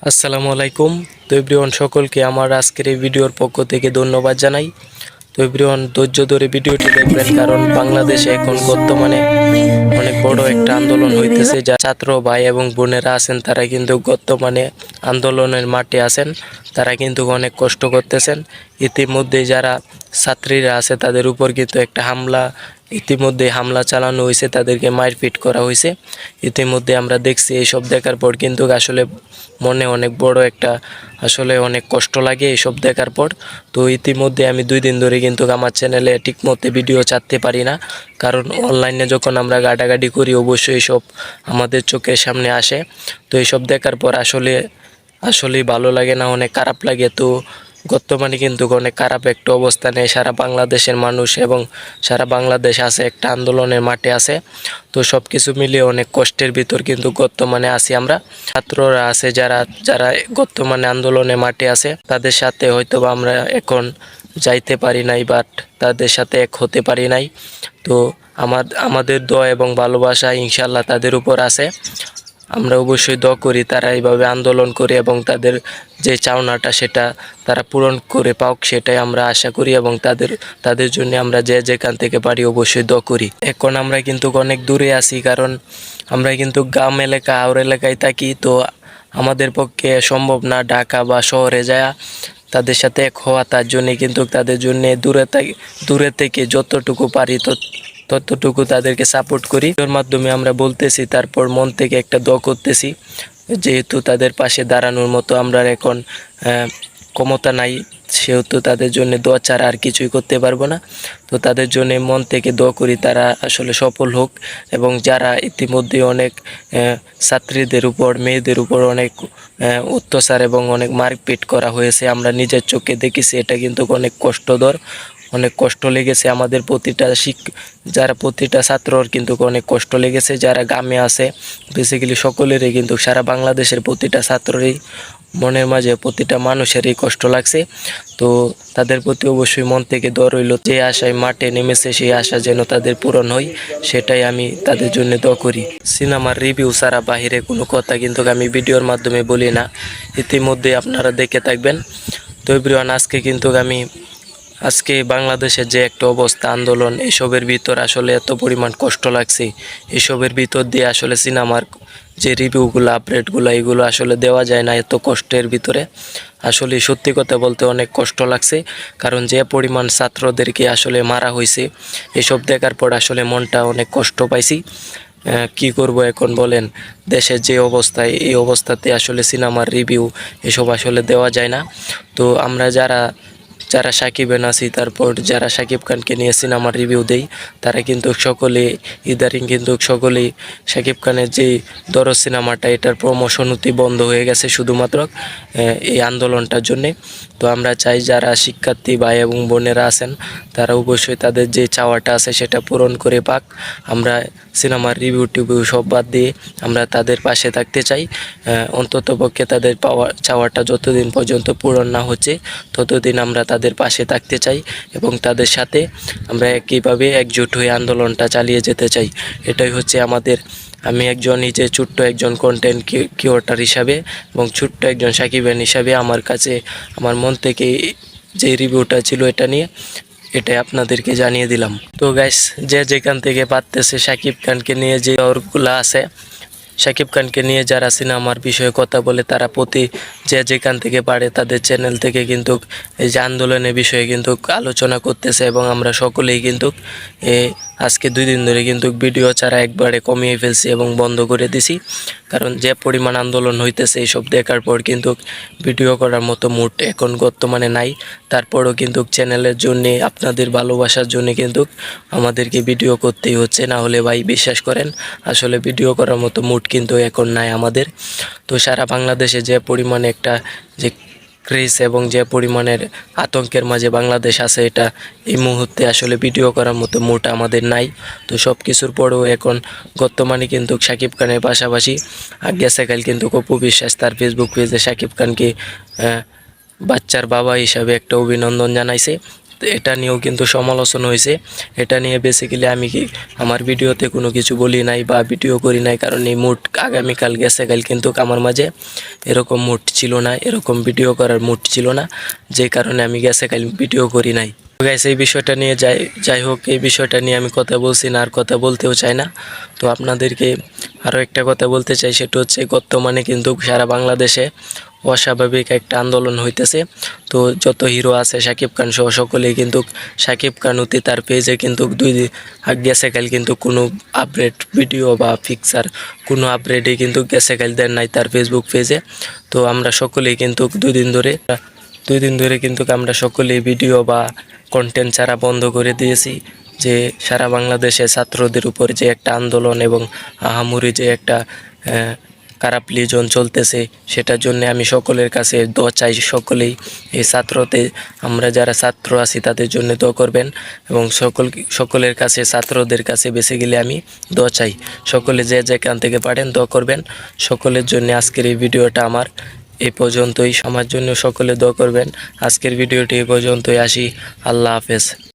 আসসালামু আলাইকুম। তো এভরিওয়ান সকলকে আমার আজকের এই ভিডিওর পক্ষ থেকে ধন্যবাদ জানাই। তো এভরিওয়ান ধৈর্য ধরে ভিডিওটি দেখবেন, কারণ বাংলাদেশে এখন বর্তমানে অনেক বড় একটা আন্দোলন হইতেছে। যা ছাত্র ভাই এবং বোনেরা আছেন তারা কিন্তু বর্তমানে আন্দোলনের মাঠে আছেন, তারা কিন্তু অনেক কষ্ট করতেছেন। ইতিমধ্যে যারা ছাত্রীরা আছে তাদের উপর কিন্তু একটা ইতিমধ্যে হামলা চালানো হয়েছে, তাদেরকে মারপিট করা হয়েছে। ইতিমধ্যে আমরা দেখছি, এইসব দেখার পর কিন্তু আসলে মনে অনেক বড় একটা অনেক কষ্ট লাগে এইসব দেখার পর। তো ইতিমধ্যে আমি 2 দিন ধরে কিন্তু আমার চ্যানেলে ঠিকমতো ভিডিও ছাড়তে পারি না, কারণ অনলাইনে যখন আমরা ঘাটাঘাটি করি অবশ্যই সব আমাদের চোখের সামনে আসে। তো এইসব দেখার পর আসলেই ভালো লাগে না, অনেক খারাপ লাগে। তো বর্তমানে কিন্তু অনেক খারাপ একটা অবস্থানে সারা বাংলাদেশের মানুষ এবং সারা বাংলাদেশ আছে একটা আন্দোলনের মাঠে আছে। তো সব কিছু মিলিয়ে অনেক কষ্টের ভিতর কিন্তু বর্তমানে আছি আমরা। ছাত্ররা আছে যারা যারা বর্তমানে আন্দোলনের মাঠে আছে, তাদের সাথে হয়তো আমরা এখন যাইতে পারি নাই, বাট তাদের সাথে এক হতে পারি নাই। তো আমাদের দোয়া এবং ভালোবাসা ইনশাল্লাহ তাদের উপর আছে। আমরা অবশ্যই দোয়া করি তারা এইভাবে আন্দোলন করে এবং তাদের যে চাওনাটা সেটা তারা পূরণ করে পাওক, সেটাই আমরা আশা করি। এবং তাদের জন্য আমরা যেখান থেকে পারি অবশ্যই দোয়া করি। এখন আমরা কিন্তু অনেক দূরে আছি, কারণ আমরা কিন্তু গ্রাম এলাকা আউর এলাকায় থাকি। তো আমাদের পক্ষে সম্ভব না ঢাকা বা শহরে যায় তাদের সাথে এক হওয়া। তার জন্যে কিন্তু তাদের জন্য দূরে থেকে যতটুকু পারি ততটুকু তাদেরকে সাপোর্ট করি। এর মাধ্যমে আমরা বলতেছি, তারপর মন থেকে একটা দোয়া করতেছি, যেহেতু তাদের পাশে দাঁড়ানোর মতো আমরা এখন ক্ষমতা নাই, সেহেতু তাদের জন্য দোয়া ছাড়া আর কিছুই করতে পারবো না। তো তাদের জন্য মন থেকে দোয়া করি তারা আসলে সফল হোক। এবং যারা ইতিমধ্যে অনেক ছাত্রীদের উপর মেয়েদের উপর অনেক অত্যাচার এবং অনেক মারপিট করা হয়েছে, আমরা নিজের চোখে দেখেছি। এটা কিন্তু অনেক কষ্টকর, অনেক কষ্ট লেগেছে আমাদের প্রতিটা ছাত্রর কিন্তু অনেক কষ্ট লেগেছে। যারা গ্রামে আছে বেসিক্যালি সকলেরই কিন্তু সারা বাংলাদেশের প্রতিটা ছাত্ররই মনের মাঝে প্রতিটা মানুষেরই কষ্ট লাগছে। তো তাদের প্রতি অবশ্যই মন থেকে দোয়া রইল, যে আশায় মাঠে নেমেছে সেই আশা যেন তাদের পূরণ হয়, সেটাই আমি তাদের জন্য দোয়া করি। সিনেমার রিভিউ ছাড়া বাহিরে কোনো কথা কিন্তু আমি ভিডিওর মাধ্যমে বলি না, ইতিমধ্যে আপনারা দেখে থাকবেন। তো এভরিওয়ান, আজকে বাংলাদেশের যে একটা অবস্থা আন্দোলন, এসবের ভিতর আসলে এত পরিমাণ কষ্ট লাগছে। এসবের ভিতর দিয়ে আসলে সিনেমার যে রিভিউগুলো আপডেটগুলো এগুলো আসলে দেওয়া যায় না এত কষ্টের ভিতরে। আসলে সত্যি কথা বলতে অনেক কষ্ট লাগছে, কারণ যে পরিমাণ ছাত্রদেরকে আসলে মারা হয়েছে এসব দেখার পর আসলে মনটা অনেক কষ্ট পাইছি। কি করব এখন বলেন, দেশের যে অবস্থায় এই অবস্থাতে আসলে সিনেমার রিভিউ এসব আসলে দেওয়া যায় না। তো আমরা যারা সাকিবেন আছি, তারপর যারা সাকিব খানকে নিয়ে সিনেমার রিভিউ দেই, তারা কিন্তু সকলেই সাকিব খানের যে দরদ সিনেমাটা এটার প্রমোশন হতে বন্ধ হয়ে গেছে শুধুমাত্র এই আন্দোলনটার জন্যে। তো আমরা চাই যারা শিক্ষার্থী ভাই এবং বোনেরা আছেন তারা অবশ্যই তাদের যে চাওয়াটা আছে সেটা পূরণ করে পাক। আমরা সিনেমার রিভিউ টিভিউ সব বাদ দিয়ে আমরা তাদের পাশে থাকতে চাই। অন্ততপক্ষে তাদের চাওয়াটা যতদিন পর্যন্ত পূরণ না হচ্ছে ততদিন আমরা তাদের পাশে থাকতে চাই এবং তাদের সাথে আমরা একইভাবে একজোট হয়ে আন্দোলনটা চালিয়ে যেতে চাই। এটাই হচ্ছে আমি নিজে ছোট্ট একজন কন্টেন্ট ক্রিয়েটর হিসাবে এবং ছোট্ট একজন সাকিবেন হিসাবে আমার মন থেকে যে রিভিউটা ছিল এটাই আপনাদেরকে জানিয়ে দিলাম। তো গাইস, যে যেখান থেকে পারতেছে সাকিব খানকে নিয়ে যে ওরগুলা আছে, সাকিব খানকে নিয়ে যারা সিনেমার বিষয়ে কথা বলে, তারা যে যেখান থেকে পারে তাদের চ্যানেল থেকে কিন্তু এই যে আন্দোলনের বিষয়ে কিন্তু আলোচনা করতেছে। এবং আমরা সকলেই কিন্তু আজকে 2 দিন ধরে কিন্তু ভিডিও ছাড়া একবারে কমিয়ে ফেলছি এবং বন্ধ করে দিছি, কারণ যে পরিমাণ আন্দোলন হইতেছে এইসব দেখার পর কিন্তু ভিডিও করার মতো মুড এখন বর্তমানে নাই। তারপরও কিন্তু চ্যানেলের জন্যে, আপনাদের ভালোবাসার জন্য কিন্তু আমাদেরকে ভিডিও করতেই হচ্ছে, না হলে ভাই বিশ্বাস করেন আসলে ভিডিও করার মতো মুড কিন্তু এখন নাই আমাদের। তো সারা বাংলাদেশে যে পরিমাণে একটা যে ক্রেজ এবং যে পরিমাণের আতঙ্কের মাঝে বাংলাদেশ আছে, এটা এই মুহূর্তে আসলে ভিডিও করার মতো মুড আমাদের নাই। তো সব কিছুর পরেও এখন বর্তমানে কিন্তু সাকিব খানের পাশাপাশি গেছেকাল কিন্তু অপু বিশ্বাস তার ফেসবুক পেজে সাকিব খানকে বাচ্চার বাবা হিসাবে একটা অভিনন্দন জানাইছে। এটা নিয়েও কিন্তু সমালোচনা হয়েছে। এটা নিয়ে বেসিক্যালি আমি কি আমার ভিডিওতে কোনো কিছু বলি নাই বা ভিডিও করি নাই, কারণ এই মুড আগামীকাল গেছে কাল কিন্তু আমার মাঝে এরকম মুড ছিল না, এরকম ভিডিও করার মুড ছিল না, যে কারণে আমি গেছে কাল ভিডিও করি নাই। গাইস এই বিষয়টা নিয়ে যাই হোক, এই বিষয়টা নিয়ে আমি কথা বলছি না, আর কথা বলতেও চাই না। তো আপনাদেরকে আরও একটা কথা বলতে চাই, সেটা হচ্ছে বর্তমানে কিন্তু সারা বাংলাদেশে অস্বাভাবিক একটা আন্দোলন হইতেছে। তো যত হিরো আছে শাকিব খান সহ সকলেই কিন্তু শাকিব খান অতি তার পেজে কিন্তু গেছে কাল কিন্তু কোনো আপডেট ভিডিও বা পিকচার কোনো আপডেটই কিন্তু গেছে কাল দেন নাই তার ফেসবুক পেজে। তো আমরা সকলেই কিন্তু দুই দিন ধরে কিন্তু আমরা সকলেই ভিডিও বা কন্টেন্ট ছাড়া বন্ধ করে দিয়েছি। যে সারা বাংলাদেশে ছাত্রদের উপর যে একটা আন্দোলন এবং আহামরি যে একটা খারাপ লিজন চলতেছে, সেটার জন্য আমি সকলের কাছে দোয়া চাই। সকলেই এই ছাত্রতে আমরা যারা ছাত্র আছি তাদের জন্য দোয়া করবেন, এবং সকলের কাছে ছাত্রদের কাছে বেসিক্যালি আমি দোয়া চাই। সকলে যে যেখান থেকে পারেন দোয়া করবেন সকলের জন্য। আজকের এই ভিডিওটা আমার এই পর্যন্তই, আমার জন্য সকলে দোয়া করবেন। আজকের ভিডিওটি এই পর্যন্তই, আসি, আল্লাহ হাফেজ।